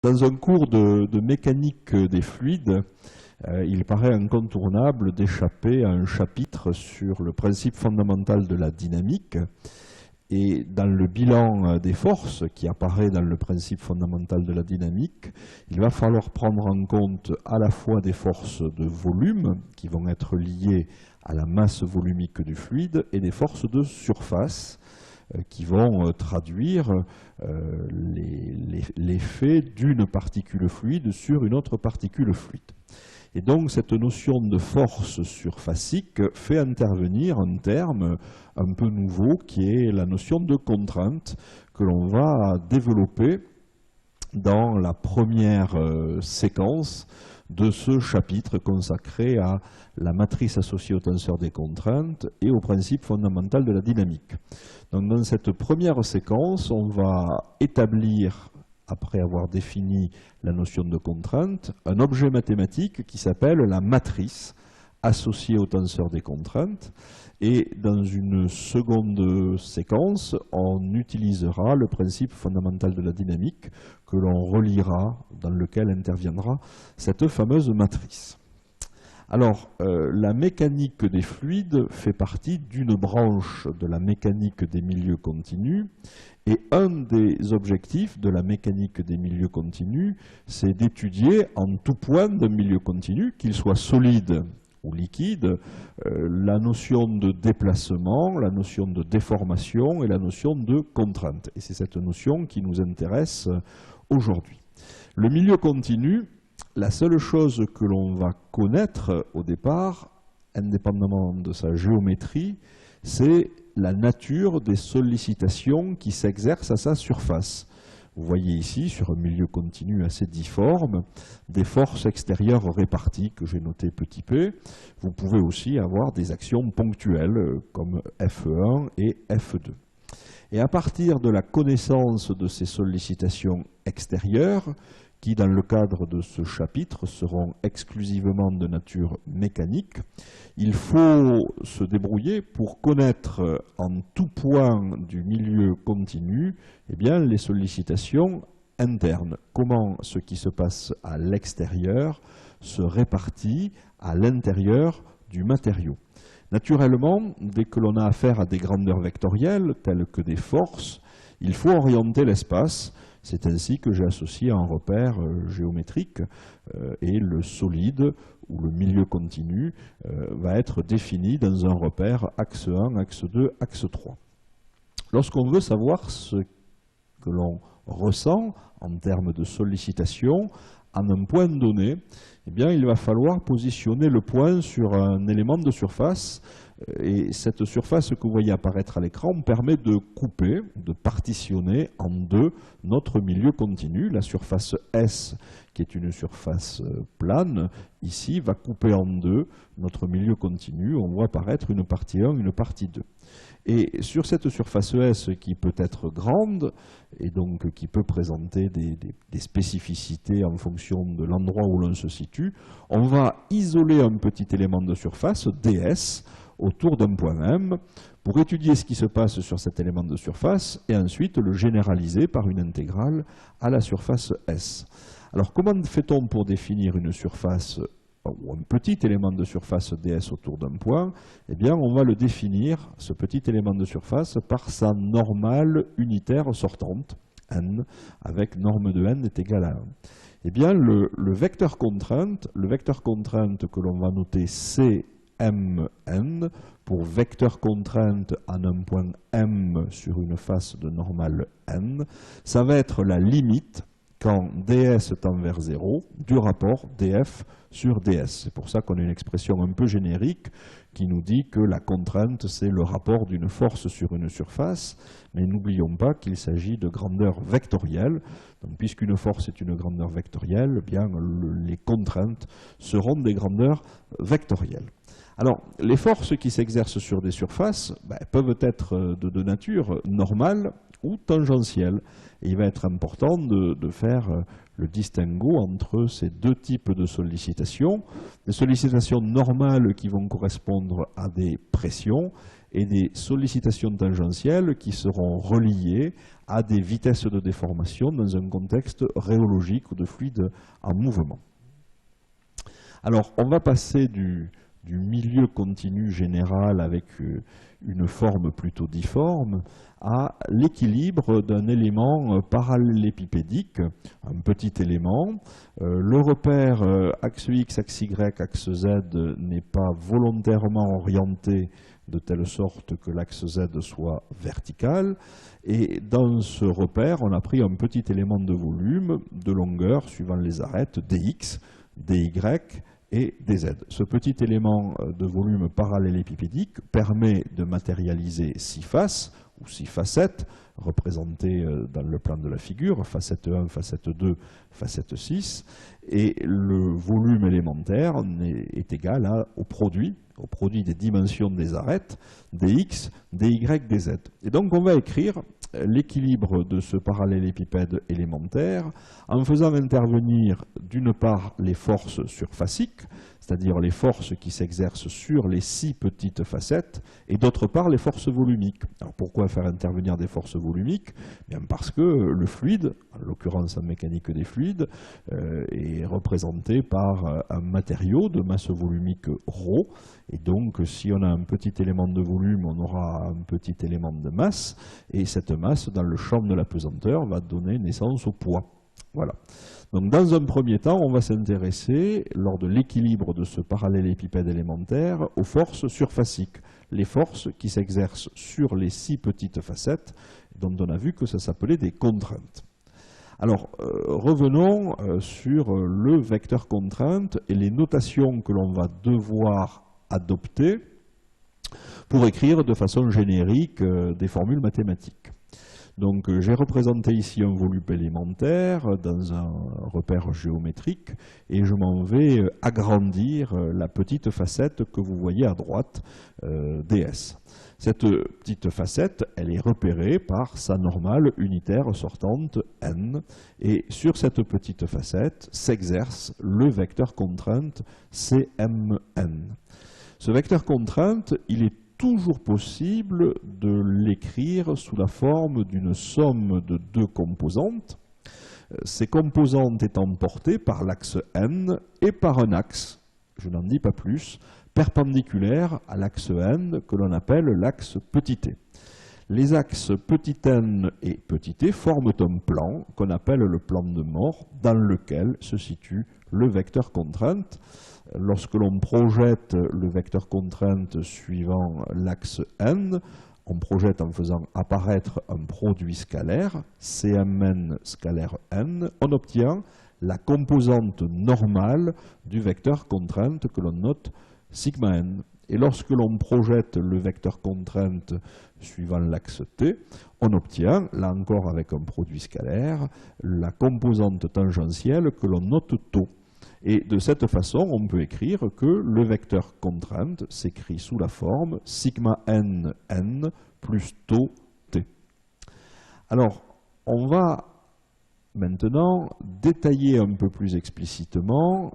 Dans un cours de mécanique des fluides, il paraît incontournable d'échapper à un chapitre sur le principe fondamental de la dynamique. Et dans le bilan des forces qui apparaît dans le principe fondamental de la dynamique, il va falloir prendre en compte à la fois des forces de volume qui vont être liées à la masse volumique du fluide et des forces de surface qui vont traduire l'effet d'une particule fluide sur une autre particule fluide. Et donc cette notion de force surfacique fait intervenir un terme un peu nouveau qui est la notion de contrainte que l'on va développer dans la première séquence de ce chapitre consacré à la matrice associée au tenseur des contraintes et au principe fondamental de la dynamique. Donc dans cette première séquence, on va établir, après avoir défini la notion de contrainte, un objet mathématique qui s'appelle la matrice associée au tenseur des contraintes. Et dans une seconde séquence, on utilisera le principe fondamental de la dynamique que l'on reliera, dans lequel interviendra cette fameuse matrice. Alors, la mécanique des fluides fait partie d'une branche de la mécanique des milieux continus. Et un des objectifs de la mécanique des milieux continus, c'est d'étudier en tout point d'un milieu continu, qu'il soit solide ou liquide, la notion de déplacement, la notion de déformation et la notion de contrainte. Et c'est cette notion qui nous intéresse aujourd'hui. Le milieu continu, la seule chose que l'on va connaître au départ, indépendamment de sa géométrie, c'est la nature des sollicitations qui s'exercent à sa surface. Vous voyez ici, sur un milieu continu assez difforme, des forces extérieures réparties que j'ai notées petit p. Vous pouvez aussi avoir des actions ponctuelles comme Fe1 et Fe2. Et à partir de la connaissance de ces sollicitations extérieures, qui dans le cadre de ce chapitre seront exclusivement de nature mécanique, il faut se débrouiller pour connaître en tout point du milieu continu les sollicitations internes. Comment ce qui se passe à l'extérieur se répartit à l'intérieur du matériau. Naturellement, dès que l'on a affaire à des grandeurs vectorielles, telles que des forces, il faut orienter l'espace. C'est ainsi que j'ai associé un repère géométrique et le solide ou le milieu continu va être défini dans un repère axe 1, axe 2, axe 3. Lorsqu'on veut savoir ce que l'on ressent en termes de sollicitation en un point donné, il va falloir positionner le point sur un élément de surface. Et cette surface que vous voyez apparaître à l'écran permet de couper, de partitionner en deux notre milieu continu. La surface S, qui est une surface plane, ici, va couper en deux notre milieu continu. On voit apparaître une partie 1, une partie 2. Et sur cette surface S qui peut être grande, et donc qui peut présenter des spécificités en fonction de l'endroit où l'on se situe, on va isoler un petit élément de surface, ds, autour d'un point M, pour étudier ce qui se passe sur cet élément de surface et ensuite le généraliser par une intégrale à la surface S. Alors comment fait-on pour définir une surface ou un petit élément de surface ds autour d'un point? On va le définir, ce petit élément de surface, par sa normale unitaire sortante, n, avec norme de n est égale à 1. Le vecteur contrainte que l'on va noter C Mn, pour vecteur contrainte en un point M sur une face de normale n, ça va être la limite quand ds tend vers 0 du rapport df sur ds. C'est pour ça qu'on a une expression un peu générique qui nous dit que la contrainte, c'est le rapport d'une force sur une surface, mais n'oublions pas qu'il s'agit de grandeur vectorielle. Donc, puisqu'une force est une grandeur vectorielle, les contraintes seront des grandeurs vectorielles. Alors, les forces qui s'exercent sur des surfaces peuvent être de nature normale ou tangentielle. Et il va être important de faire le distinguo entre ces deux types de sollicitations. Des sollicitations normales qui vont correspondre à des pressions et des sollicitations tangentielles qui seront reliées à des vitesses de déformation dans un contexte rhéologique ou de fluide en mouvement. Alors, on va passer du milieu continu général avec une forme plutôt difforme à l'équilibre d'un élément parallélépipédique, un petit élément. Le repère axe X, axe Y, axe Z n'est pas volontairement orienté de telle sorte que l'axe Z soit vertical. Et dans ce repère, on a pris un petit élément de volume, de longueur, suivant les arêtes, dx, dy et dz. Ce petit élément de volume parallélépipédique permet de matérialiser 6 faces, ou 6 facettes, représentées dans le plan de la figure, facette 1, facette 2, facette 6, et le volume élémentaire est égal au produit des dimensions des arêtes, dx, dy, dz. Et donc on va écrire l'équilibre de ce parallélépipède élémentaire en faisant intervenir d'une part les forces surfaciques, c'est-à-dire les forces qui s'exercent sur les 6 petites facettes, et d'autre part les forces volumiques. Alors pourquoi faire intervenir des forces volumiques? Bien parce que le fluide, en l'occurrence en mécanique des fluides, est représenté par un matériau de masse volumique ρ, et donc si on a un petit élément de volume, on aura un petit élément de masse, et cette masse, dans le champ de la pesanteur, va donner naissance au poids. Voilà. Donc dans un premier temps, on va s'intéresser, lors de l'équilibre de ce parallélépipède élémentaire, aux forces surfaciques, les forces qui s'exercent sur les 6 petites facettes, dont on a vu que ça s'appelait des contraintes. Alors, revenons sur le vecteur contrainte et les notations que l'on va devoir adopter pour écrire de façon générique des formules mathématiques. Donc j'ai représenté ici un volume élémentaire dans un repère géométrique et je m'en vais agrandir la petite facette que vous voyez à droite, ds. Cette petite facette, elle est repérée par sa normale unitaire sortante n, et sur cette petite facette s'exerce le vecteur contrainte Cmn. Ce vecteur contrainte, il est toujours possible de l'écrire sous la forme d'une somme de 2 composantes, ces composantes étant portées par l'axe n et par un axe, je n'en dis pas plus, perpendiculaire à l'axe n que l'on appelle l'axe petit t. Les axes petit n et petit t forment un plan qu'on appelle le plan de Moore, dans lequel se situe le vecteur contrainte. Lorsque l'on projette le vecteur contrainte suivant l'axe n, on projette en faisant apparaître un produit scalaire, Cmn scalaire n, on obtient la composante normale du vecteur contrainte que l'on note sigma n. Et lorsque l'on projette le vecteur contrainte suivant l'axe t, on obtient, là encore avec un produit scalaire, la composante tangentielle que l'on note tau. Et de cette façon, on peut écrire que le vecteur contrainte s'écrit sous la forme sigma n n plus tau t. Alors, on va maintenant détailler un peu plus explicitement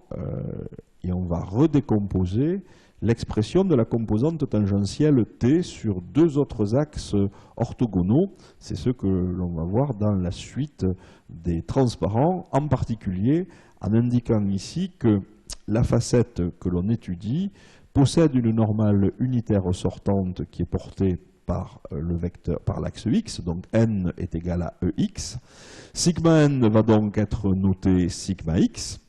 et on va redécomposer l'expression de la composante tangentielle t sur 2 autres axes orthogonaux. C'est ce que l'on va voir dans la suite des transparents, en particulier en indiquant ici que la facette que l'on étudie possède une normale unitaire sortante qui est portée par l'axe x, donc n est égal à ex. Sigma n va donc être noté sigma x.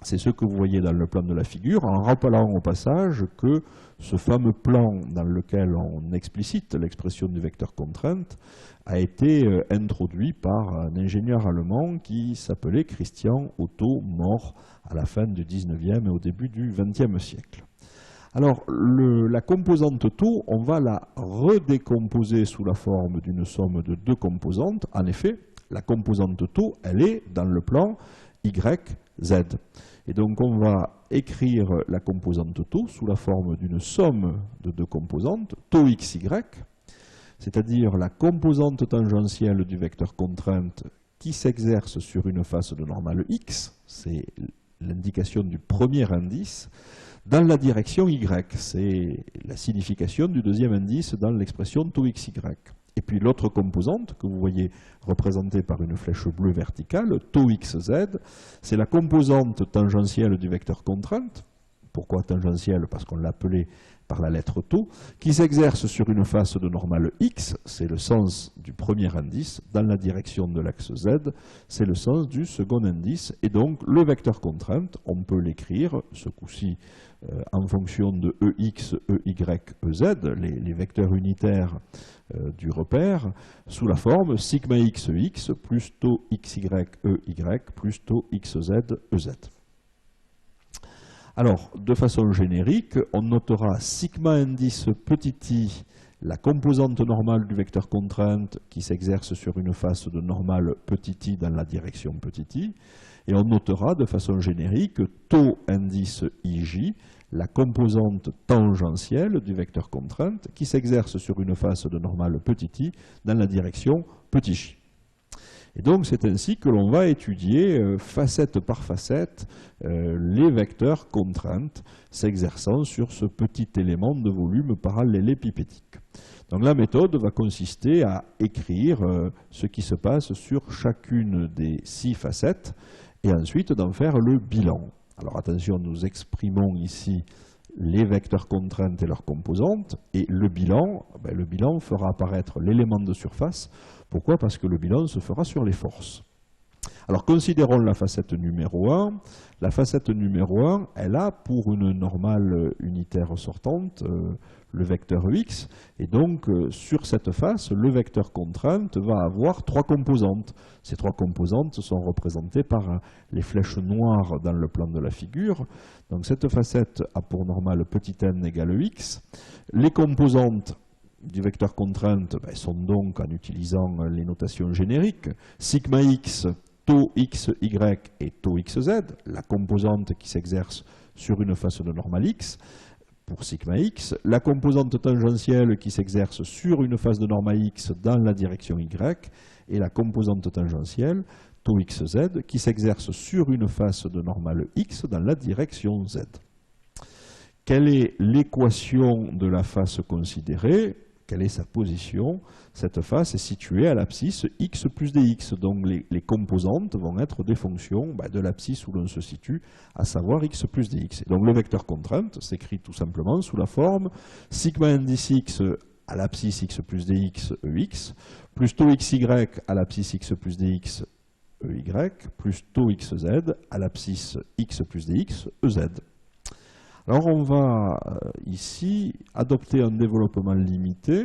C'est ce que vous voyez dans le plan de la figure, en rappelant au passage que ce fameux plan dans lequel on explicite l'expression du vecteur contrainte a été introduit par un ingénieur allemand qui s'appelait Christian Otto Moore à la fin du 19e et au début du 20e siècle. Alors, la composante tau, on va la redécomposer sous la forme d'une somme de 2 composantes. En effet, la composante tau, elle est dans le plan y, z. Et donc, on va écrire la composante tau sous la forme d'une somme de 2 composantes, tau x, y, c'est-à-dire la composante tangentielle du vecteur contrainte qui s'exerce sur une face de normale x, c'est l'indication du premier indice, dans la direction Y. C'est la signification du deuxième indice dans l'expression taux XY. Et puis l'autre composante que vous voyez représentée par une flèche bleue verticale, taux XZ, c'est la composante tangentielle du vecteur contrainte. Pourquoi tangentielle? Parce qu'on l'appelait par la lettre taux, qui s'exerce sur une face de normale X, c'est le sens du premier indice, dans la direction de l'axe Z, c'est le sens du second indice, et donc le vecteur contrainte, on peut l'écrire, ce coup-ci, en fonction de EX, EY, EZ, les vecteurs unitaires du repère, sous la forme sigma x EX plus taux XY, EY plus taux XZ, EZ. Alors, de façon générique, on notera sigma indice petit i, la composante normale du vecteur contrainte qui s'exerce sur une face de normale petit i dans la direction petit i, et on notera de façon générique taux indice ij, la composante tangentielle du vecteur contrainte qui s'exerce sur une face de normale petit i dans la direction petit j. Et donc c'est ainsi que l'on va étudier facette par facette les vecteurs contraintes s'exerçant sur ce petit élément de volume parallélépipédique. Donc la méthode va consister à écrire ce qui se passe sur chacune des 6 facettes et ensuite d'en faire le bilan. Alors attention, nous exprimons ici les vecteurs contraintes et leurs composantes, et le bilan fera apparaître l'élément de surface. Pourquoi? Parce que le bilan se fera sur les forces. Alors considérons la facette numéro 1. La facette numéro 1, elle a pour une normale unitaire sortante le vecteur X, et donc sur cette face, le vecteur contrainte va avoir 3 composantes. Ces 3 composantes sont représentées par les flèches noires dans le plan de la figure. Donc cette facette a pour normale petit n égale X. Les composantes du vecteur contrainte sont donc, en utilisant les notations génériques, sigma x, taux xy et taux xz, la composante qui s'exerce sur une face de normale x, pour sigma x, la composante tangentielle qui s'exerce sur une face de normale x dans la direction y, et la composante tangentielle, taux xz, qui s'exerce sur une face de normale x dans la direction z. Quelle est l'équation de la face considérée? Quelle est sa position? Cette face est située à l'abscisse x plus dx, donc les composantes vont être des fonctions de l'abscisse où l'on se situe, à savoir x plus dx. Et donc le vecteur contrainte s'écrit tout simplement sous la forme sigma indice x à l'abscisse x plus dx ex, plus taux xy à l'abscisse x plus dx ey, plus taux xz à l'abscisse x plus dx ez. Alors on va ici adopter un développement limité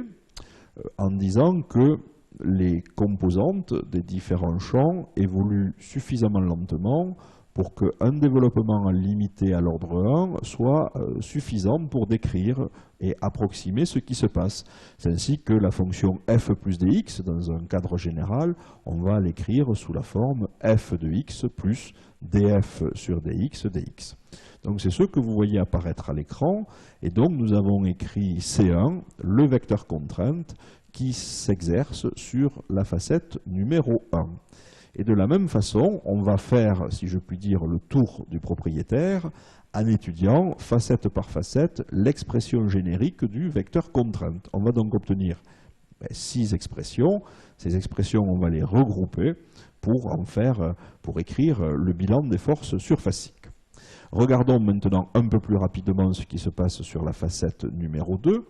en disant que les composantes des différents champs évoluent suffisamment lentement pour qu'un développement limité à l'ordre 1 soit suffisant pour décrire et approximer ce qui se passe. C'est ainsi que la fonction f plus dx, dans un cadre général, on va l'écrire sous la forme f de x plus df sur dx dx. Donc c'est ce que vous voyez apparaître à l'écran, et donc nous avons écrit C1, le vecteur contrainte, qui s'exerce sur la facette numéro 1. Et de la même façon, on va faire, si je puis dire, le tour du propriétaire en étudiant, facette par facette, l'expression générique du vecteur contrainte. On va donc obtenir 6 expressions. Ces expressions, on va les regrouper pour écrire le bilan des forces surfaciques. Regardons maintenant un peu plus rapidement ce qui se passe sur la facette numéro 2.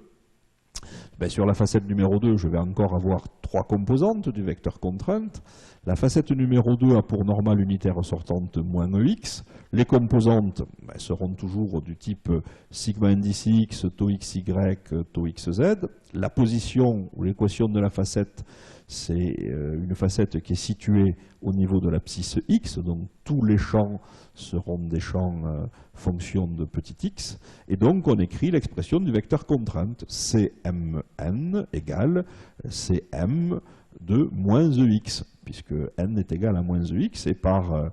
Sur la facette numéro 2, je vais encore avoir 3 composantes du vecteur contrainte. La facette numéro 2 a pour normale unitaire sortante moins ex. Les composantes seront toujours du type sigma indice x, taux xy, taux xz. La position ou l'équation de la facette, c'est une facette qui est située au niveau de l'abscisse x, donc tous les champs seront des champs fonction de petit x, et donc on écrit l'expression du vecteur contrainte, Cmn égale Cm de moins ex, puisque n est égal à moins ex, et par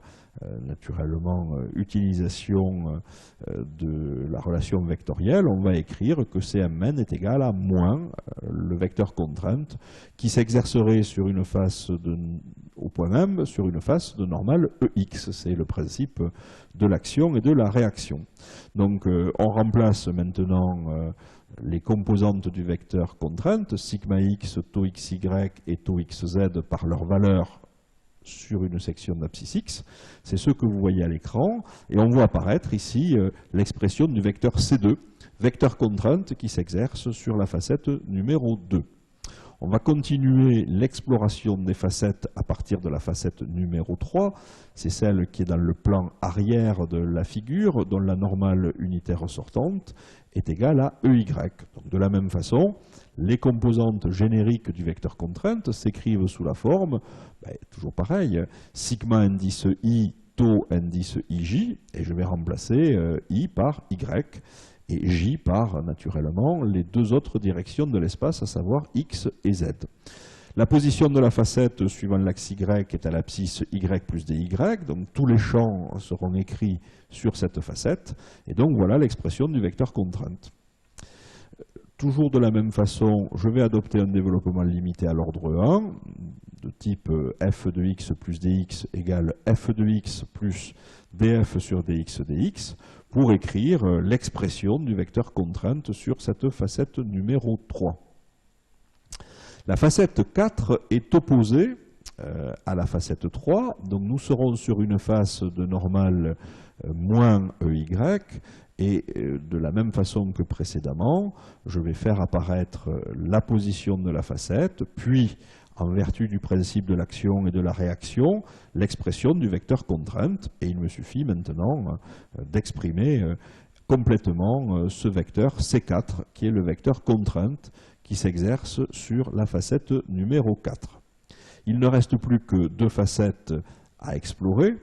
naturellement utilisation de la relation vectorielle, on va écrire que Cmn est égal à moins le vecteur contrainte qui s'exercerait sur une face au point M sur une face de normale Ex. C'est le principe de l'action et de la réaction. Donc on remplace maintenant les composantes du vecteur contrainte, sigma x, tau xy et tau xz par leur valeur sur une section d'abscisse x, c'est ce que vous voyez à l'écran, et on voit apparaître ici l'expression du vecteur C2, vecteur contrainte qui s'exerce sur la facette numéro 2. On va continuer l'exploration des facettes à partir de la facette numéro 3, c'est celle qui est dans le plan arrière de la figure, dont la normale unitaire sortante est égale à EY. Donc de la même façon, les composantes génériques du vecteur contrainte s'écrivent sous la forme, toujours pareil, sigma indice I, tau indice IJ, et je vais remplacer I par Y, et J par, naturellement, les deux autres directions de l'espace, à savoir X et Z. La position de la facette suivant l'axe Y est à l'abscisse Y plus DY, donc tous les champs seront écrits sur cette facette, et donc voilà l'expression du vecteur contrainte. Toujours de la même façon, je vais adopter un développement limité à l'ordre 1, de type f de x plus dx égale f de x plus df sur dx dx, pour écrire l'expression du vecteur contrainte sur cette facette numéro 3. La facette 4 est opposée à la facette 3, donc nous serons sur une face de normale moins EY, et de la même façon que précédemment, je vais faire apparaître la position de la facette, puis, en vertu du principe de l'action et de la réaction, l'expression du vecteur contrainte, et il me suffit maintenant d'exprimer complètement ce vecteur C4, qui est le vecteur contrainte qui s'exerce sur la facette numéro 4. Il ne reste plus que deux facettes à explorer.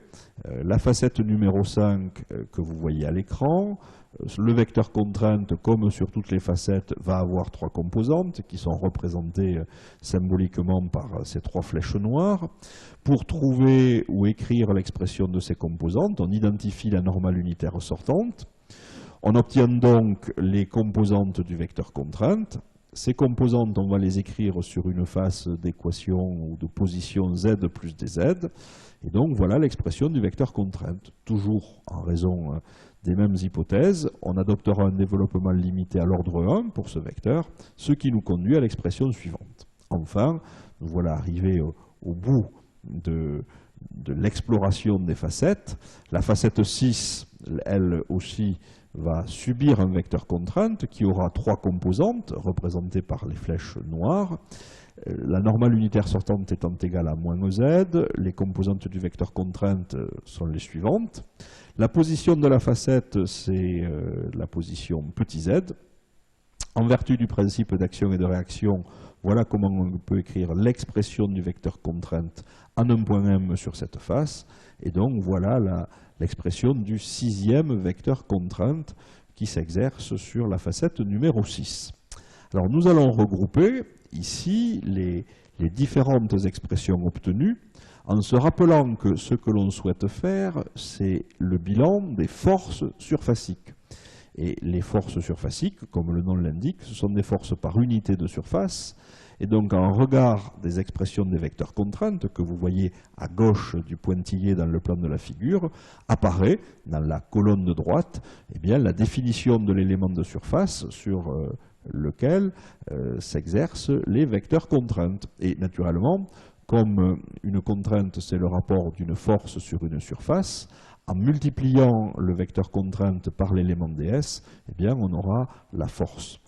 La facette numéro 5 que vous voyez à l'écran, le vecteur contrainte, comme sur toutes les facettes, va avoir trois composantes qui sont représentées symboliquement par ces trois flèches noires. Pour trouver ou écrire l'expression de ces composantes, on identifie la normale unitaire sortante. On obtient donc les composantes du vecteur contrainte. Ces composantes, on va les écrire sur une face d'équation ou de position z plus dz. Et donc voilà l'expression du vecteur contrainte. Toujours en raison des mêmes hypothèses, on adoptera un développement limité à l'ordre 1 pour ce vecteur, ce qui nous conduit à l'expression suivante. Enfin, nous voilà arrivés au bout de l'exploration des facettes. La facette 6, elle aussi, va subir un vecteur contrainte qui aura trois composantes représentées par les flèches noires. La normale unitaire sortante étant égale à moins z, les composantes du vecteur contrainte sont les suivantes. La position de la facette, c'est la position petit z. En vertu du principe d'action et de réaction, voilà comment on peut écrire l'expression du vecteur contrainte en un point M sur cette face. Et donc voilà l'expression du sixième vecteur contrainte qui s'exerce sur la facette numéro 6. Alors nous allons regrouper ici les différentes expressions obtenues en se rappelant que ce que l'on souhaite faire, c'est le bilan des forces surfaciques. Et les forces surfaciques, comme le nom l'indique, ce sont des forces par unité de surface. Et donc, en regard des expressions des vecteurs contraintes que vous voyez à gauche du pointillé dans le plan de la figure, apparaît dans la colonne de droite eh bien, la définition de l'élément de surface sur lequel s'exercent les vecteurs contraintes. Et naturellement, comme une contrainte, c'est le rapport d'une force sur une surface, en multipliant le vecteur contrainte par l'élément ds, eh bien, on aura la force.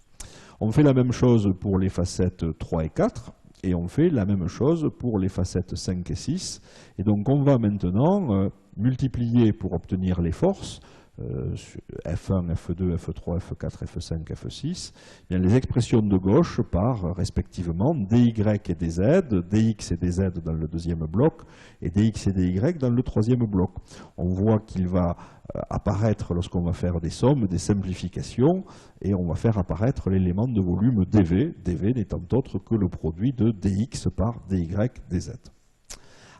On fait la même chose pour les facettes 3 et 4, et on fait la même chose pour les facettes 5 et 6. Et donc on va maintenant multiplier pour obtenir les forces, F1, F2, F3, F4, F5, F6, bien les expressions de gauche par respectivement dy et dz, dx et dz dans le deuxième bloc, et dx et dy dans le troisième bloc. On voit qu'il va apparaître, lorsqu'on va faire des sommes, des simplifications, et on va faire apparaître l'élément de volume dv, dv n'étant autre que le produit de dx par dy dz.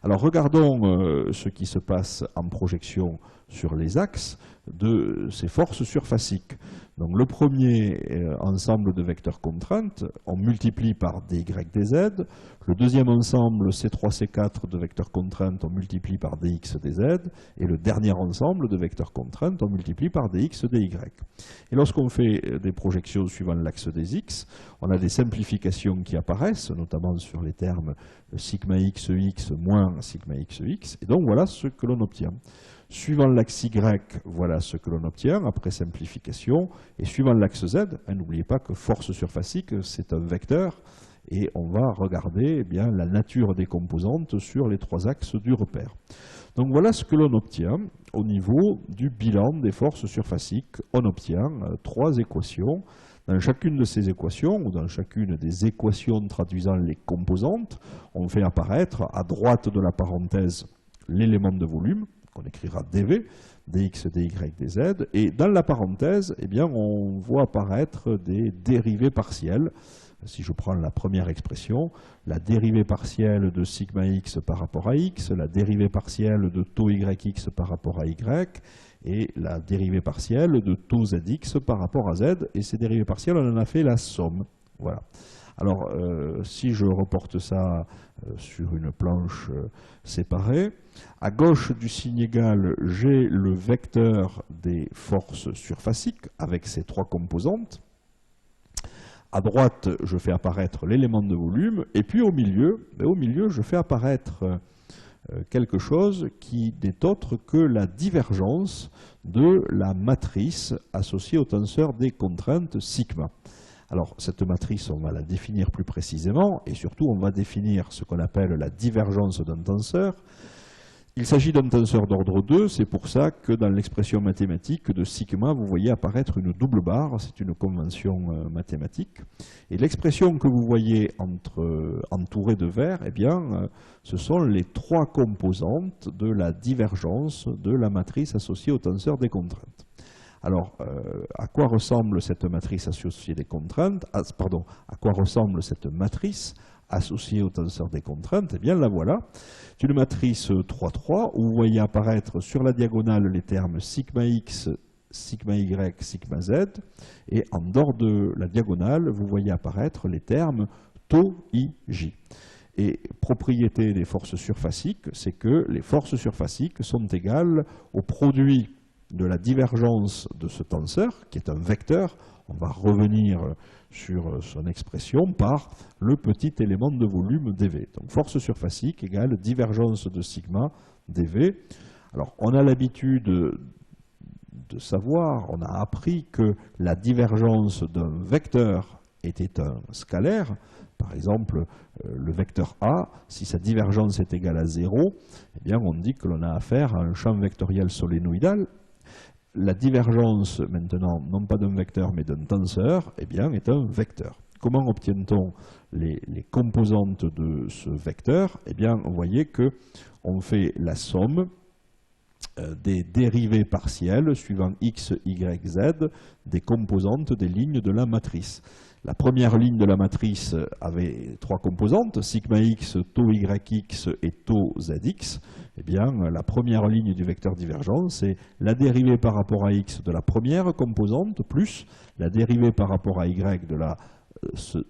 Alors regardons ce qui se passe en projection sur les axes de ces forces surfaciques. Donc le premier ensemble de vecteurs contraintes, on multiplie par dy, dz. Le deuxième ensemble, C3, C4 de vecteurs contraintes, on multiplie par dx, dz. Et le dernier ensemble de vecteurs contraintes, on multiplie par dx, dy. Et lorsqu'on fait des projections suivant l'axe des x, on a des simplifications qui apparaissent, notamment sur les termes sigma x moins sigma x. Et donc voilà ce que l'on obtient. Suivant l'axe Y, voilà ce que l'on obtient après simplification. Et suivant l'axe Z, n'oubliez pas que force surfacique, c'est un vecteur. Et on va regarder eh bien, la nature des composantes sur les trois axes du repère. Donc voilà ce que l'on obtient au niveau du bilan des forces surfaciques. On obtient trois équations. Dans chacune de ces équations, ou dans chacune des équations traduisant les composantes, on fait apparaître à droite de la parenthèse l'élément de volume, qu'on écrira dV, dx, dy, dz, et dans la parenthèse, eh bien, on voit apparaître des dérivées partielles. Si je prends la première expression, la dérivée partielle de sigma x par rapport à x, la dérivée partielle de taux yx par rapport à y, et la dérivée partielle de taux zx par rapport à z, et ces dérivées partielles, on en a fait la somme. Voilà. Alors, si je reporte ça sur une planche séparée, à gauche du signe égal, j'ai le vecteur des forces surfaciques avec ses trois composantes. À droite, je fais apparaître l'élément de volume, et puis au milieu, je fais apparaître quelque chose qui n'est autre que la divergence de la matrice associée au tenseur des contraintes sigma. Alors, cette matrice, on va la définir plus précisément, et surtout, on va définir ce qu'on appelle la divergence d'un tenseur. Il s'agit d'un tenseur d'ordre 2, c'est pour ça que dans l'expression mathématique de sigma, vous voyez apparaître une double barre, c'est une convention mathématique. Et l'expression que vous voyez entourée de vert, eh bien, ce sont les trois composantes de la divergence de la matrice associée au tenseur des contraintes. Alors, à quoi ressemble cette matrice associée des contraintes, à quoi ressemble cette matrice associée au tenseur des contraintes? Eh bien, la voilà. C'est une matrice 3,3 où vous voyez apparaître sur la diagonale les termes sigma x, sigma y, sigma z. Et en dehors de la diagonale, vous voyez apparaître les termes taux ij. Et propriété des forces surfaciques, c'est que les forces surfaciques sont égales au produit de la divergence de ce tenseur, qui est un vecteur. On va revenir sur son expression par le petit élément de volume dV. Donc force surfacique égale divergence de sigma dV. Alors on a l'habitude de savoir, on a appris que la divergence d'un vecteur était un scalaire. Par exemple, le vecteur A, si sa divergence est égale à 0, eh bien on dit que l'on a affaire à un champ vectoriel solénoïdal. La divergence, maintenant, non pas d'un vecteur, mais d'un tenseur, eh bien, est un vecteur. Comment obtient-on les composantes de ce vecteur? Eh bien, vous voyez qu'on fait la somme des dérivées partielles suivant x, y, z des composantes des lignes de la matrice. La première ligne de la matrice avait trois composantes, sigma x, taux yx et taux zx. Eh bien, la première ligne du vecteur divergence, c'est la dérivée par rapport à x de la première composante plus la dérivée par rapport à y de la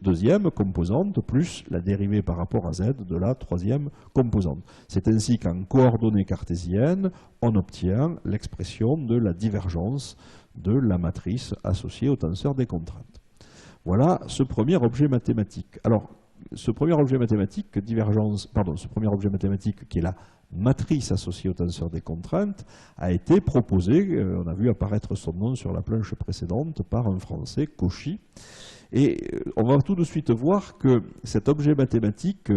deuxième composante plus la dérivée par rapport à z de la troisième composante. C'est ainsi qu'en coordonnées cartésiennes, on obtient l'expression de la divergence de la matrice associée au tenseur des contraintes. Voilà ce premier objet mathématique. Alors, ce premier objet mathématique, ce premier objet mathématique qui est la matrice associée au tenseur des contraintes, a été proposé, on a vu apparaître son nom sur la planche précédente, par un Français, Cauchy. Et on va tout de suite voir que cet objet mathématique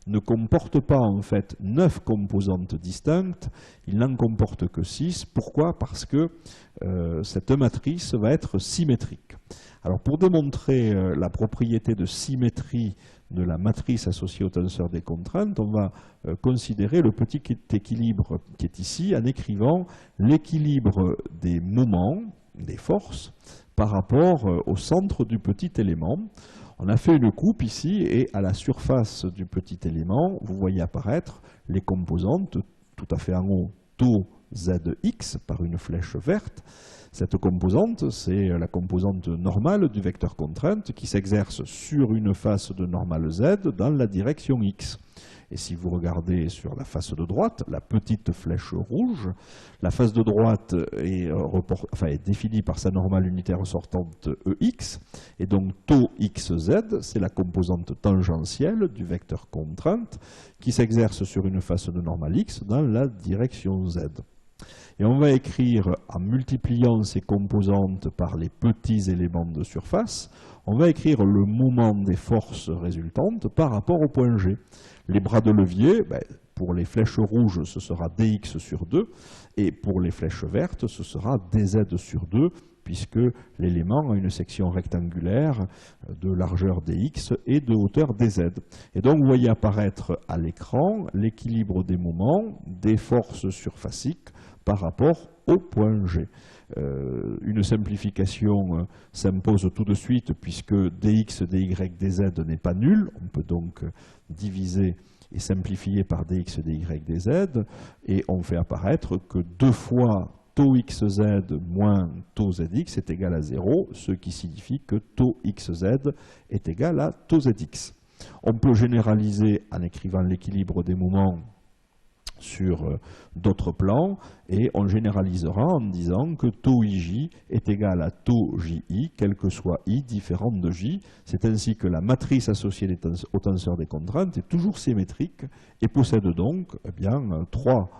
ne comporte pas en fait 9 composantes distinctes, il n'en comporte que 6. Pourquoi? Parce que cette matrice va être symétrique. Alors pour démontrer la propriété de symétrie de la matrice associée au tenseur des contraintes, on va considérer le petit équilibre qui est ici en écrivant l'équilibre des moments, des forces, par rapport au centre du petit élément. On a fait une coupe ici et à la surface du petit élément, vous voyez apparaître les composantes tout à fait en haut, taux Zx par une flèche verte. Cette composante, c'est la composante normale du vecteur contrainte qui s'exerce sur une face de normale z dans la direction x. Et si vous regardez sur la face de droite, la petite flèche rouge, la face de droite est, est définie par sa normale unitaire sortante Ex, et donc taux xz, c'est la composante tangentielle du vecteur contrainte qui s'exerce sur une face de normale x dans la direction z. Et on va écrire, en multipliant ces composantes par les petits éléments de surface, on va écrire le moment des forces résultantes par rapport au point G. Les bras de levier, pour les flèches rouges, ce sera dx sur 2, et pour les flèches vertes, ce sera dz sur 2, puisque l'élément a une section rectangulaire de largeur dx et de hauteur dz. Et donc vous voyez apparaître à l'écran l'équilibre des moments des forces surfaciques par rapport au point G. Une simplification s'impose tout de suite puisque dx, dy, dz n'est pas nul. On peut donc diviser et simplifier par dx, dy, dz et on fait apparaître que 2 fois taux xz moins taux zx est égal à 0, ce qui signifie que taux xz est égal à taux zx. On peut généraliser en écrivant l'équilibre des moments sur d'autres plans, et on généralisera en disant que taux ij est égal à taux ji, quel que soit i différent de j. C'est ainsi que la matrice associée au tenseur des contraintes est toujours symétrique et possède donc 3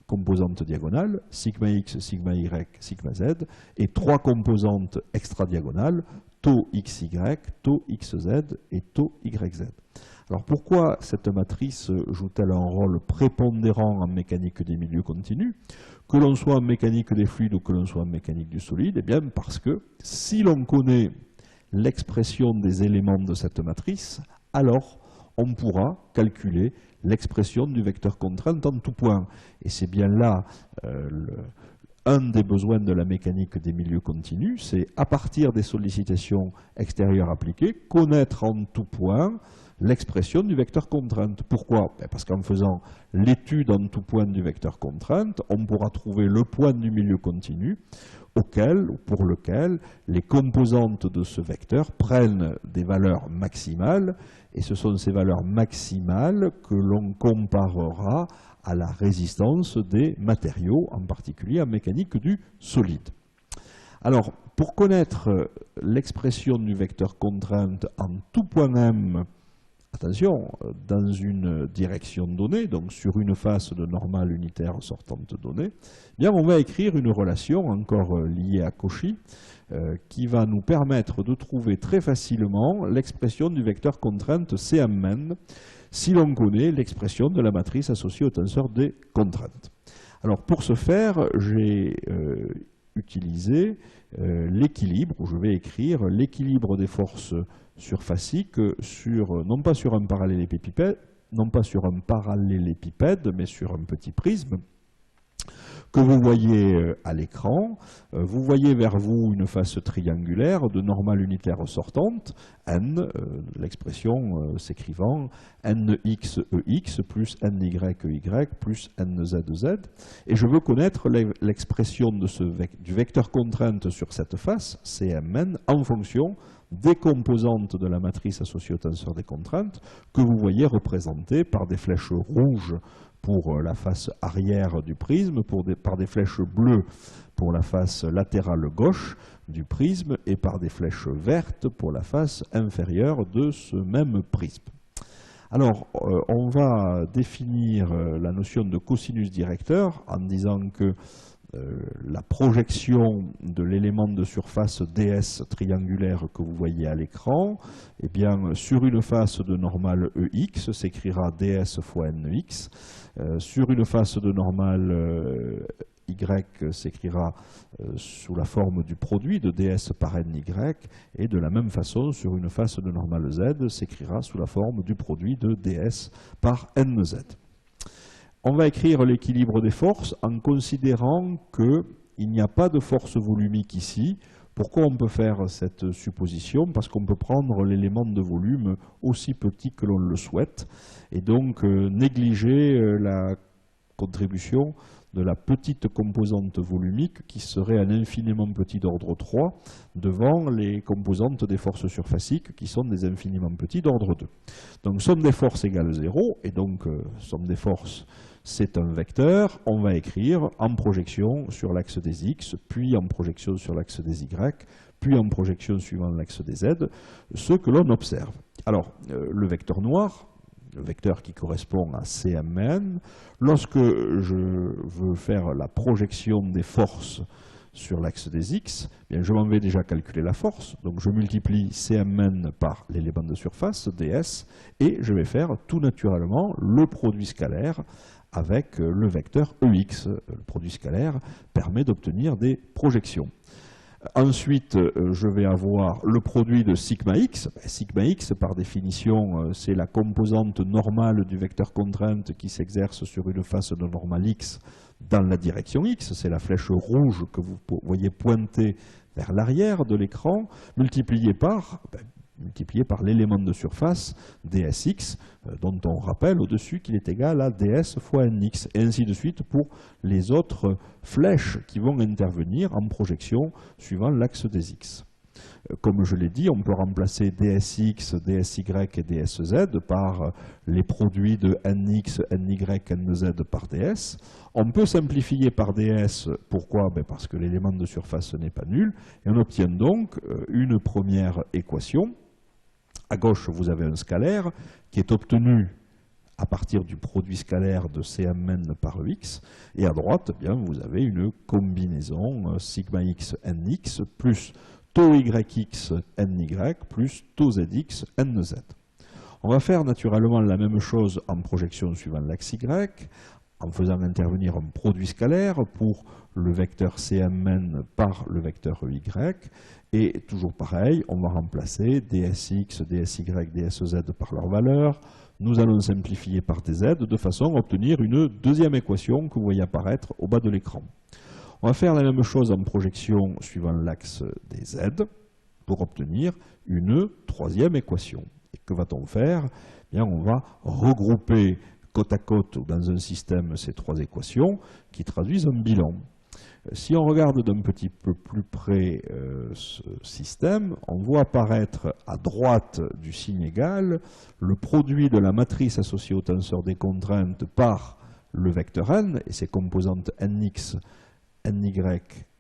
composantes diagonales, sigma x, sigma y, sigma z, et 3 composantes extradiagonales, taux xy, taux xz et taux yz. Alors pourquoi cette matrice joue-t-elle un rôle prépondérant en mécanique des milieux continus? Que l'on soit en mécanique des fluides ou que l'on soit en mécanique du solide, eh bien parce que si l'on connaît l'expression des éléments de cette matrice, alors on pourra calculer l'expression du vecteur contrainte en tout point. Et c'est bien là un des besoins de la mécanique des milieux continus, c'est à partir des sollicitations extérieures appliquées, connaître en tout point l'expression du vecteur contrainte. Pourquoi? Parce qu'en faisant l'étude en tout point du vecteur contrainte, on pourra trouver le point du milieu continu auquel ou pour lequel les composantes de ce vecteur prennent des valeurs maximales, et ce sont ces valeurs maximales que l'on comparera à la résistance des matériaux, en particulier en mécanique du solide. Alors, pour connaître l'expression du vecteur contrainte en tout point M, attention, dans une direction donnée, donc sur une face de normale unitaire sortante donnée, eh bien on va écrire une relation encore liée à Cauchy qui va nous permettre de trouver très facilement l'expression du vecteur contrainte Cmn si l'on connaît l'expression de la matrice associée au tenseur des contraintes. Alors pour ce faire, j'ai utilisé l'équilibre, où je vais écrire l'équilibre des forces surfaciques non pas sur un parallélépipède, mais sur un petit prisme que vous voyez à l'écran. Vous voyez vers vous une face triangulaire de normale unitaire sortante, n, l'expression s'écrivant nx ex plus ny ey plus nzz, et je veux connaître l'expression du vecteur contrainte sur cette face, Cmn, en fonction des composantes de la matrice associée au tenseur des contraintes que vous voyez représentées par des flèches rouges pour la face arrière du prisme, par des flèches bleues pour la face latérale gauche du prisme et par des flèches vertes pour la face inférieure de ce même prisme. Alors, on va définir la notion de cosinus directeur en disant que la projection de l'élément de surface ds triangulaire que vous voyez à l'écran, eh bien, sur une face de normale ex s'écrira ds fois nx, sur une face de normale y s'écrira sous la forme du produit de ds par ny, et de la même façon, sur une face de normale z s'écrira sous la forme du produit de ds par nz. On va écrire l'équilibre des forces en considérant qu'il n'y a pas de force volumique ici, Pourquoi on peut faire cette supposition? Parce qu'on peut prendre l'élément de volume aussi petit que l'on le souhaite et donc négliger la contribution de la petite composante volumique qui serait un infiniment petit d'ordre 3 devant les composantes des forces surfaciques qui sont des infiniment petits d'ordre 2. Donc somme des forces égale 0 et donc somme des forces c'est un vecteur. On va écrire en projection sur l'axe des x, puis en projection sur l'axe des y, puis en projection suivant l'axe des z, ce que l'on observe. Alors le vecteur noir, le vecteur qui correspond à Cmn, lorsque je veux faire la projection des forces sur l'axe des x, bien je m'en vais déjà calculer la force, donc je multiplie Cmn par l'élément de surface, ds, et je vais faire tout naturellement le produit scalaire avec le vecteur Ex. Le produit scalaire permet d'obtenir des projections. Ensuite, je vais avoir le produit de sigma x. Sigma x, par définition, c'est la composante normale du vecteur contrainte qui s'exerce sur une face de normale x dans la direction x. C'est la flèche rouge que vous voyez pointer vers l'arrière de l'écran, multipliée par l'élément de surface dsx, dont on rappelle au-dessus qu'il est égal à ds fois nx, et ainsi de suite pour les autres flèches qui vont intervenir en projection suivant l'axe des x. Comme je l'ai dit, on peut remplacer dsx, dsy et dsz par les produits de nx, ny, nz par ds. On peut simplifier par ds, pourquoi? Parce que l'élément de surface n'est pas nul, et on obtient donc une première équation. À gauche, vous avez un scalaire qui est obtenu à partir du produit scalaire de Cmn par Ex, et à droite, eh bien, vous avez une combinaison sigma x nx plus tau yx ny plus tau zx nz. On va faire naturellement la même chose en projection suivant l'axe y, en faisant intervenir un produit scalaire pour le vecteur Cmn par le vecteur Ey, et toujours pareil, on va remplacer dsx, dsy, dsz par leur valeur. Nous allons simplifier par dz de façon à obtenir une deuxième équation que vous voyez apparaître au bas de l'écran. On va faire la même chose en projection suivant l'axe des z pour obtenir une troisième équation. Et que va-t-on faire? Eh bien, on va regrouper côte à côte ou dans un système ces trois équations qui traduisent un bilan. Si on regarde d'un petit peu plus près ce système, on voit apparaître à droite du signe égal le produit de la matrice associée au tenseur des contraintes par le vecteur n et ses composantes nx, ny,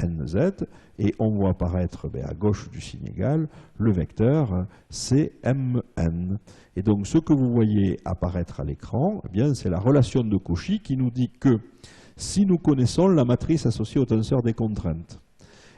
nz, et on voit apparaître à gauche du signe égal le vecteur Cmn. Et donc ce que vous voyez apparaître à l'écran, eh bien c'est la relation de Cauchy qui nous dit que si nous connaissons la matrice associée au tenseur des contraintes,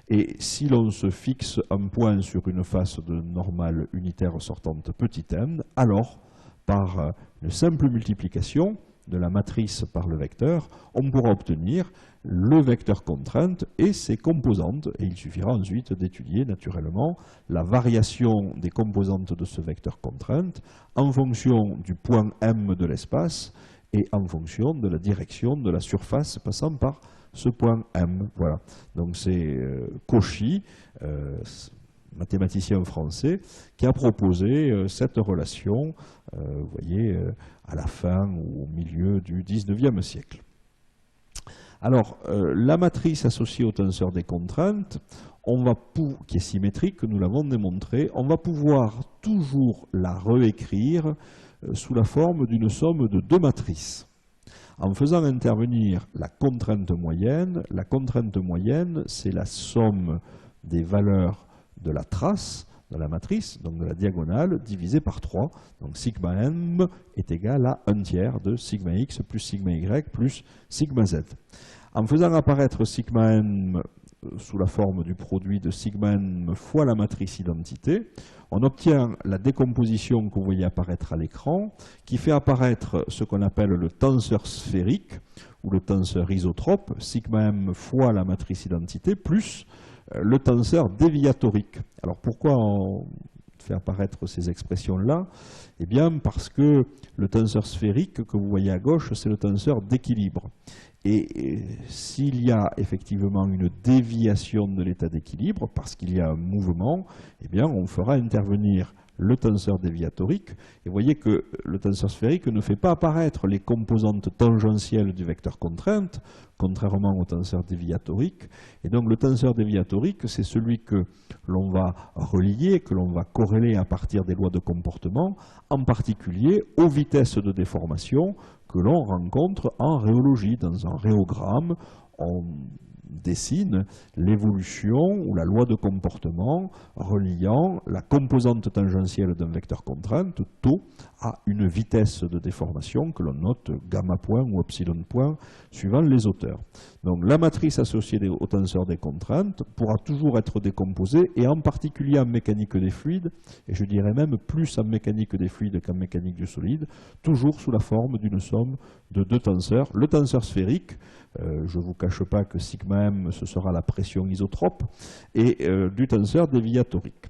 et si l'on se fixe un point sur une face de normale unitaire sortante petit n, alors par une simple multiplication de la matrice par le vecteur, on pourra obtenir le vecteur contrainte et ses composantes. Et il suffira ensuite d'étudier naturellement la variation des composantes de ce vecteur contrainte en fonction du point M de l'espace et en fonction de la direction de la surface passant par ce point M. Voilà. Donc c'est Cauchy, mathématicien français, qui a proposé cette relation, vous voyez, à la fin ou au milieu du XIXe siècle. Alors, la matrice associée au tenseur des contraintes, qui est symétrique, nous l'avons démontré, on va pouvoir toujours la réécrire sous la forme d'une somme de deux matrices. En faisant intervenir la contrainte moyenne, c'est la somme des valeurs de la trace de la matrice, donc de la diagonale, divisée par 3. Donc sigma m est égal à 1/3 de sigma x plus sigma y plus sigma z. En faisant apparaître sigma m sous la forme du produit de sigma m fois la matrice identité, on obtient la décomposition que vous voyez apparaître à l'écran, qui fait apparaître ce qu'on appelle le tenseur sphérique, ou le tenseur isotrope, sigma m fois la matrice identité, plus le tenseur déviatorique. Alors pourquoi on fait apparaître ces expressions-là? Eh bien, parce que le tenseur sphérique que vous voyez à gauche, c'est le tenseur d'équilibre. Et s'il y a effectivement une déviation de l'état d'équilibre, parce qu'il y a un mouvement, eh bien, on fera intervenir le tenseur déviatorique. Et vous voyez que le tenseur sphérique ne fait pas apparaître les composantes tangentielles du vecteur contrainte, contrairement au tenseur déviatorique. Et donc le tenseur déviatorique, c'est celui que l'on va relier, que l'on va corréler à partir des lois de comportement, en particulier aux vitesses de déformation que l'on rencontre en rhéologie. Dans un rhéogramme, on dessine l'évolution ou la loi de comportement reliant la composante tangentielle d'un vecteur contrainte, tau, à une vitesse de déformation que l'on note gamma point ou epsilon point suivant les auteurs. Donc la matrice associée au tenseur des contraintes pourra toujours être décomposée, et en particulier en mécanique des fluides, et je dirais même plus en mécanique des fluides qu'en mécanique du solide, toujours sous la forme d'une somme de deux tenseurs. Le tenseur sphérique, je ne vous cache pas que sigma m, ce sera la pression isotrope, et du tenseur déviatorique.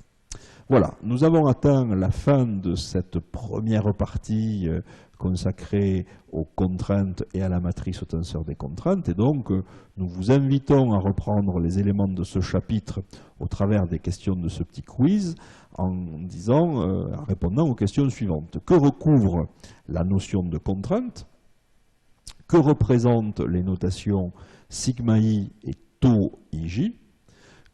Voilà, nous avons atteint la fin de cette première partie consacrée aux contraintes et à la matrice au tenseur des contraintes, et donc nous vous invitons à reprendre les éléments de ce chapitre au travers des questions de ce petit quiz en répondant aux questions suivantes. Que recouvre la notion de contrainte? Que représentent les notations sigma i et tau ij?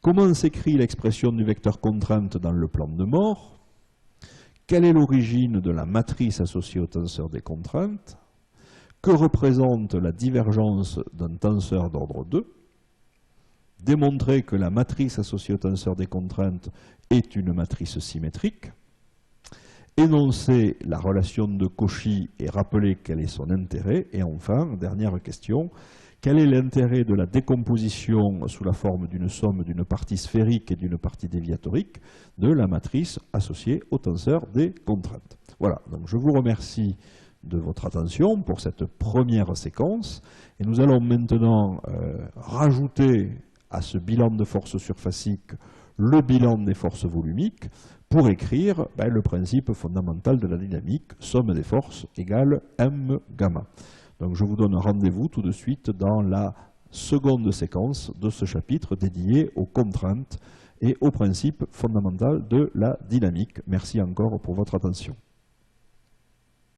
Comment s'écrit l'expression du vecteur contrainte dans le plan de Moore? Quelle est l'origine de la matrice associée au tenseur des contraintes? Que représente la divergence d'un tenseur d'ordre 2? Démontrer que la matrice associée au tenseur des contraintes est une matrice symétrique. Énoncer la relation de Cauchy et rappeler quel est son intérêt. Et enfin, dernière question, quel est l'intérêt de la décomposition sous la forme d'une somme d'une partie sphérique et d'une partie déviatorique de la matrice associée au tenseur des contraintes? Voilà, donc je vous remercie de votre attention pour cette première séquence, et nous allons maintenant rajouter à ce bilan de force surfacique le bilan des forces volumiques pour écrire le principe fondamental de la dynamique, somme des forces égale m gamma. Donc je vous donne rendez-vous tout de suite dans la seconde séquence de ce chapitre dédié aux contraintes et au principe fondamental de la dynamique. Merci encore pour votre attention.